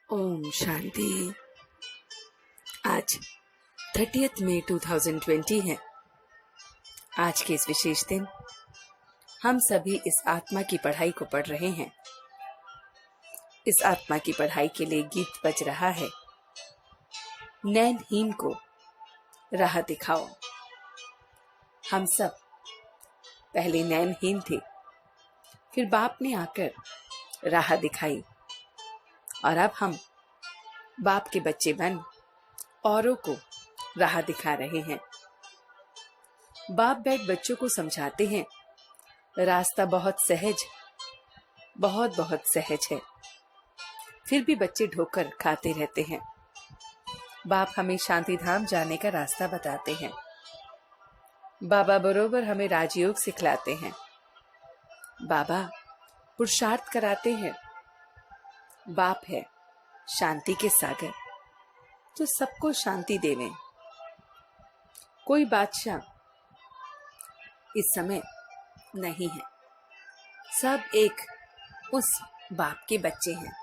ओम शांति। आज 30 मई 2020 है। आज के इस विशेष दिन हम सभी इस आत्मा की पढ़ाई को पढ़ रहे हैं। इस आत्मा की पढ़ाई के लिए गीत बज रहा है, नैनहीन को राह दिखाओ। हम सब पहले नैनहीन थे, फिर बाप ने आकर राह दिखाई और अब हम बाप के बच्चे बन औरों को राह दिखा रहे हैं। बाप बैठ बच्चों को समझाते हैं, रास्ता बहुत सहज, बहुत बहुत सहज है। फिर भी बच्चे ठोकर खाते रहते हैं। बाप हमें शांति धाम जाने का रास्ता बताते हैं। बाबा बरोबर हमें राजयोग सिखलाते हैं। बाबा पुरुषार्थ कराते हैं। बाप है शांति के सागर, तो सबको शांति देवें। कोई बादशाह इस समय नहीं है, सब एक उस बाप के बच्चे हैं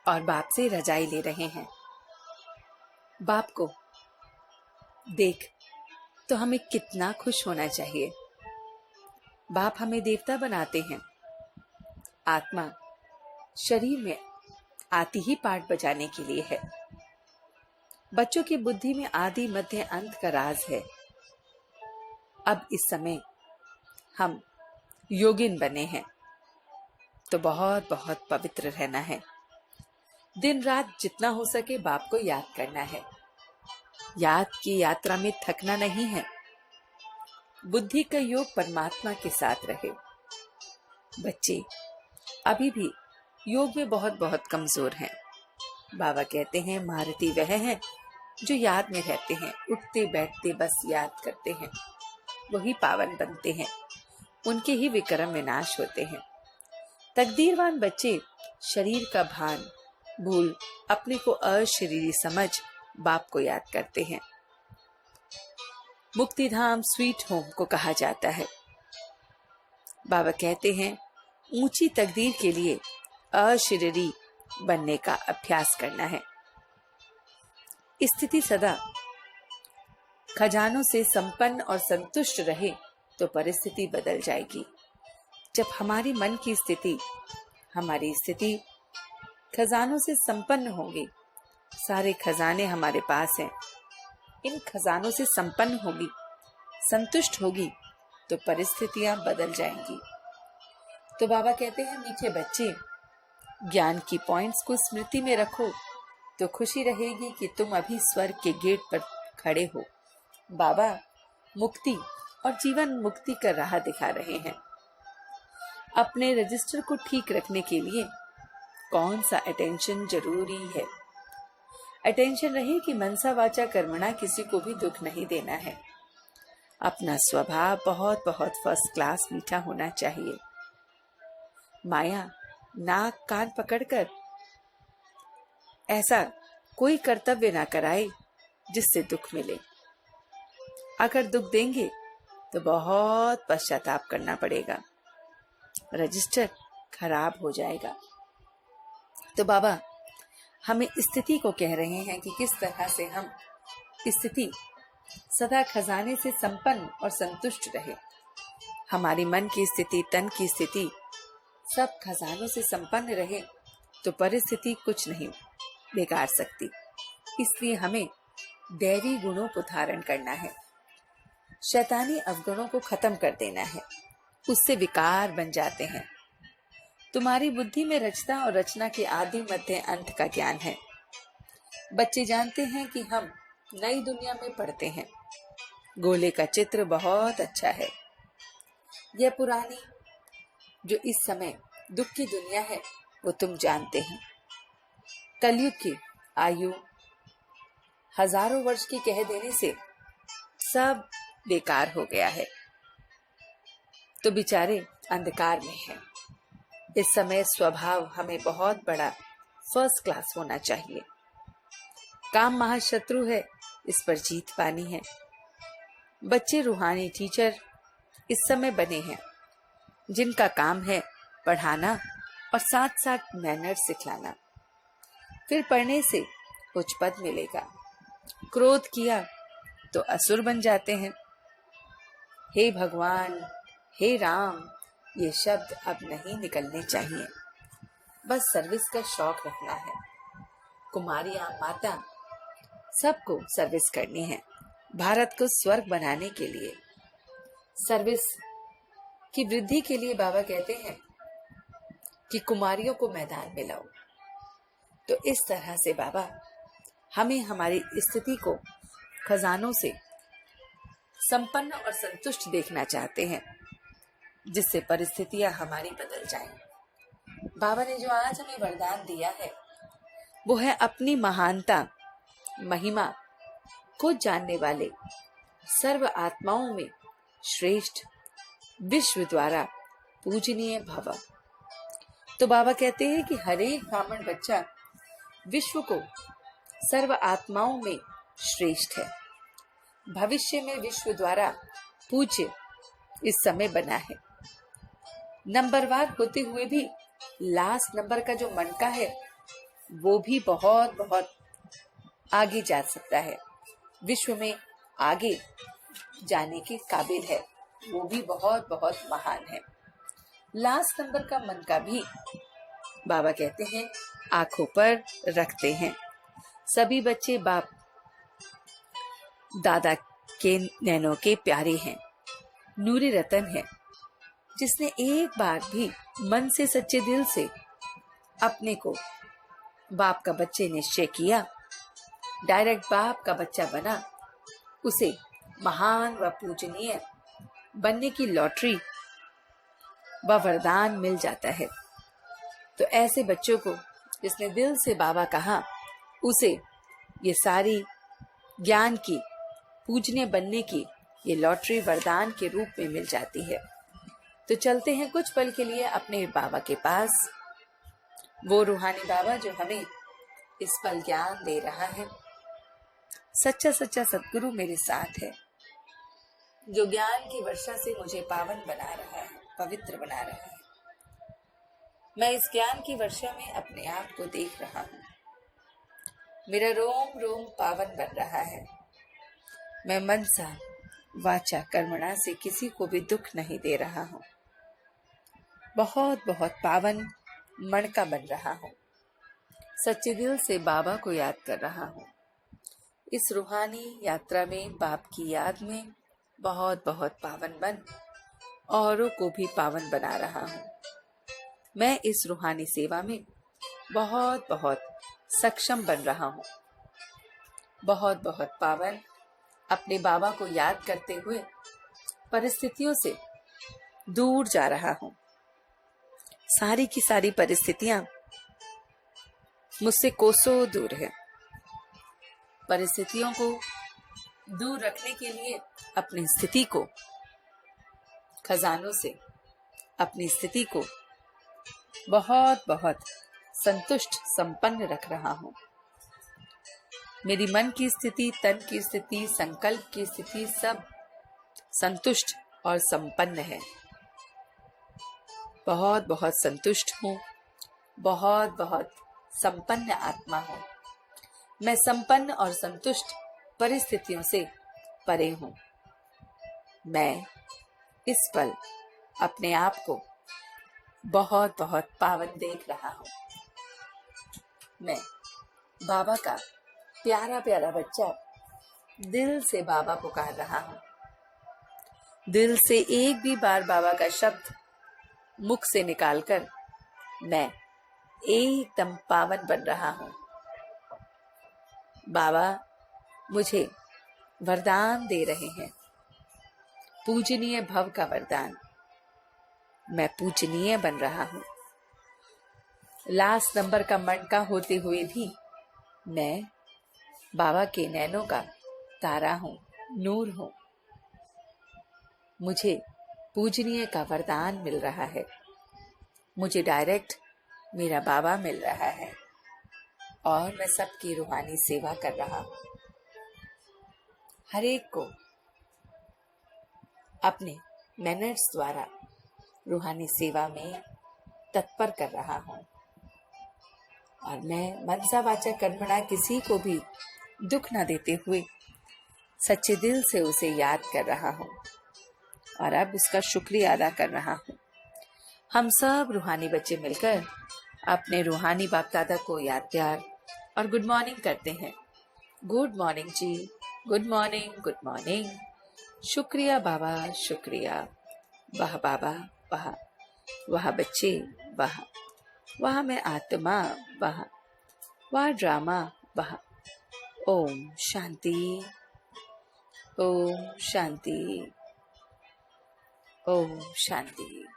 और बाप से रजाई ले रहे हैं। बाप को देख तो हमें कितना खुश होना चाहिए। बाप हमें देवता बनाते हैं। आत्मा शरीर में आती ही पाठ बजाने के लिए है। बच्चों की बुद्धि में आदि मध्य अंत का राज है। अब इस समय हम योगिन बने हैं, तो बहुत बहुत पवित्र रहना है। दिन रात जितना हो सके बाप को याद करना है। याद की यात्रा में थकना नहीं है। बुद्धि का योग परमात्मा के साथ रहे। बच्चे अभी भी योग में बहुत बहुत कमजोर हैं। बाबा कहते हैं, महारथी वह है जो याद में रहते हैं, उठते बैठते बस याद करते हैं, वही पावन बनते हैं, उनके ही विक्रम विनाश होते हैं। तकदीरवान बच्चे शरीर का भान भूल अपने को अशरीरी समझ बाप को याद करते हैं। मुक्तिधाम स्वीट होम को कहा जाता है। बाबा कहते हैं, ऊंची तकदीर के लिए अशरीरी बनने का अभ्यास करना है। स्थिति सदा खजानों से संपन्न और संतुष्ट रहे तो परिस्थिति बदल जाएगी। जब हमारी मन की स्थिति, हमारी स्थिति खजानों से संपन्न होगी, सारे खजाने हमारे पास हैं, इन खजानों से संपन्न होगी, संतुष्ट होगी, तो परिस्थितियां बदल जाएंगी। तो बाबा कहते हैं, मीठे बच्चे ज्ञान की पॉइंट्स को स्मृति में रखो तो खुशी रहेगी कि तुम अभी स्वर्ग के गेट पर खड़े हो। बाबा मुक्ति और जीवन मुक्ति का राह दिखा रहे हैं। अपने रजिस्टर को ठीक रखने के लिए कौन सा अटेंशन जरूरी है? अटेंशन रहे कि मनसा वाचा कर्मणा किसी को भी दुख नहीं देना है। अपना स्वभाव बहुत बहुत फर्स्ट क्लास मीठा होना चाहिए। माया नाक कान पकड़कर ऐसा कोई कर्तव्य ना कराए जिससे दुख मिले। अगर दुख देंगे तो बहुत पश्चाताप करना पड़ेगा, रजिस्टर खराब हो जाएगा। तो बाबा हमें स्थिति को कह रहे हैं कि किस तरह से हम स्थिति सदा खजाने से संपन्न और संतुष्ट रहे। हमारी मन की स्थिति, तन की स्थिति सब खजानों से संपन्न रहे तो परिस्थिति कुछ नहीं बिगाड़ सकती। इसलिए हमें दैवी गुणों को धारण करना है, शैतानी अवगुणों को खत्म कर देना है, उससे विकार बन जाते हैं। तुम्हारी बुद्धि में रचना और रचना के आदि मध्य अंत का ज्ञान है। बच्चे जानते हैं कि हम नई दुनिया में पढ़ते हैं। गोले का चित्र बहुत अच्छा है। यह पुरानी जो इस समय दुख की दुनिया है वो तुम जानते हैं। कलयुग की आयु हजारों वर्ष की कह देने से सब बेकार हो गया है, तो बेचारे अंधकार में हैं। इस समय स्वभाव हमें बहुत बड़ा फर्स्ट क्लास होना चाहिए। काम महाशत्रु है, इस पर जीत पानी है। बच्चे रूहानी टीचर इस समय बने हैं, जिनका काम है पढ़ाना और साथ साथ मैनर सिखलाना। फिर पढ़ने से उच्च पद मिलेगा। क्रोध किया तो असुर बन जाते हैं। हे भगवान, हे राम, ये शब्द अब नहीं निकलने चाहिए। बस सर्विस का शौक रखना है। कुमारियां, माता, सबको सर्विस करनी है। भारत को स्वर्ग बनाने के लिए, सर्विस की वृद्धि के लिए बाबा कहते हैं कि कुमारियों को मैदान में लाओ। तो इस तरह से बाबा हमें हमारी स्थिति को खजानों से संपन्न और संतुष्ट देखना चाहते हैं, जिससे परिस्थितियां हमारी बदल जाएं। बाबा ने जो आज हमें वरदान दिया है वो है अपनी महानता, महिमा को जानने वाले सर्व आत्माओं में श्रेष्ठ, विश्व द्वारा पूजनीय भव। तो बाबा कहते हैं कि हर एक ब्राह्मण बच्चा विश्व को सर्व आत्माओं में श्रेष्ठ है। भविष्य में विश्व द्वारा पूज्य इस समय बना है। नंबरवार होते हुए भी लास्ट नंबर का जो मनका है वो भी बहुत बहुत आगे जा सकता है, विश्व में आगे जाने के काबिल है, वो भी बहुत बहुत महान है। लास्ट नंबर का मनका भी बाबा कहते हैं आंखों पर रखते हैं। सभी बच्चे बाप दादा के नैनों के प्यारे हैं, नूरी रतन है। जिसने एक बार भी मन से सच्चे दिल से अपने को बाप का बच्चे निश्चय किया, डायरेक्ट बाप का बच्चा बना, उसे महान व पूजनीय बनने की लॉटरी व वरदान मिल जाता है। तो ऐसे बच्चों को जिसने दिल से बाबा कहा, उसे ये सारी ज्ञान की, पूजनीय बनने की ये लॉटरी वरदान के रूप में मिल जाती है। तो चलते हैं कुछ पल के लिए अपने बाबा के पास, वो रूहानी बाबा जो हमें इस पल ज्ञान दे रहा है। सच्चा सच्चा सद्गुरु मेरे साथ है, जो ज्ञान की वर्षा से मुझे पावन बना रहा है, पवित्र बना रहा है। मैं इस ज्ञान की वर्षा में अपने आप को देख रहा हूँ। मेरा रोम रोम पावन बन रहा है। मैं मनसा वाचा कर्मणा से किसी को भी दुख नहीं दे रहा हूँ। बहुत बहुत पावन मन का बन रहा हूँ। सच्चे दिल से बाबा को याद कर रहा हूँ। इस रूहानी यात्रा में बाप की याद में बहुत बहुत पावन बन औरों को भी पावन बना रहा हूँ। मैं इस रूहानी सेवा में बहुत बहुत सक्षम बन रहा हूँ। बहुत बहुत पावन अपने बाबा को याद करते हुए परिस्थितियों से दूर जा रहा हूँ। सारी की सारी परिस्थितियां मुझसे कोसों दूर है। परिस्थितियों को दूर रखने के लिए अपनी स्थिति को, खजानों से अपनी स्थिति को बहुत बहुत संतुष्ट संपन्न रख रहा हूँ। मेरी मन की स्थिति, तन की स्थिति, संकल्प की स्थिति सब संतुष्ट और संपन्न है। बहुत बहुत संतुष्ट हूँ, बहुत बहुत संपन्न आत्मा हूँ। मैं संपन्न और संतुष्ट परिस्थितियों से परे हूँ। मैं इस पल अपने आप को बहुत बहुत पावन देख रहा हूँ। मैं बाबा का प्यारा प्यारा बच्चा दिल से बाबा पुकार रहा हूँ। दिल से एक भी बार बाबा का शब्द मुख से निकालकर मैं एकदम पावन बन रहा हूँ। बाबा मुझे वरदान दे रहे हैं, पूजनीय भव का वरदान। मैं पूजनीय बन रहा हूँ। लास्ट नंबर का मटका होते हुए भी मैं बाबा के नैनों का तारा हूँ, नूर हूँ। मुझे पूजनीय का वरदान मिल रहा है। मुझे डायरेक्ट मेरा बाबा मिल रहा है और मैं सबकी रूहानी सेवा कर रहा हूँ। हर एक को अपने मैनर्स द्वारा रूहानी सेवा में तत्पर कर रहा हूँ। और मैं मनसा वाचा कर्मणा किसी को भी दुख न देते हुए सच्चे दिल से उसे याद कर रहा हूँ और अब उसका शुक्रिया अदा कर रहा हूँ। हम सब रूहानी बच्चे मिलकर अपने रूहानी बाप दादा को याद प्यार और गुड मॉर्निंग करते हैं। गुड मॉर्निंग जी, गुड मॉर्निंग, गुड मॉर्निंग। शुक्रिया बाबा, शुक्रिया। वाह बाबा, वाह। वाह बच्चे, वाह। वाह मैं आत्मा, वाह। वाह ड्रामा, वाह। ओम शांति, ओम शांति, ओम शांति।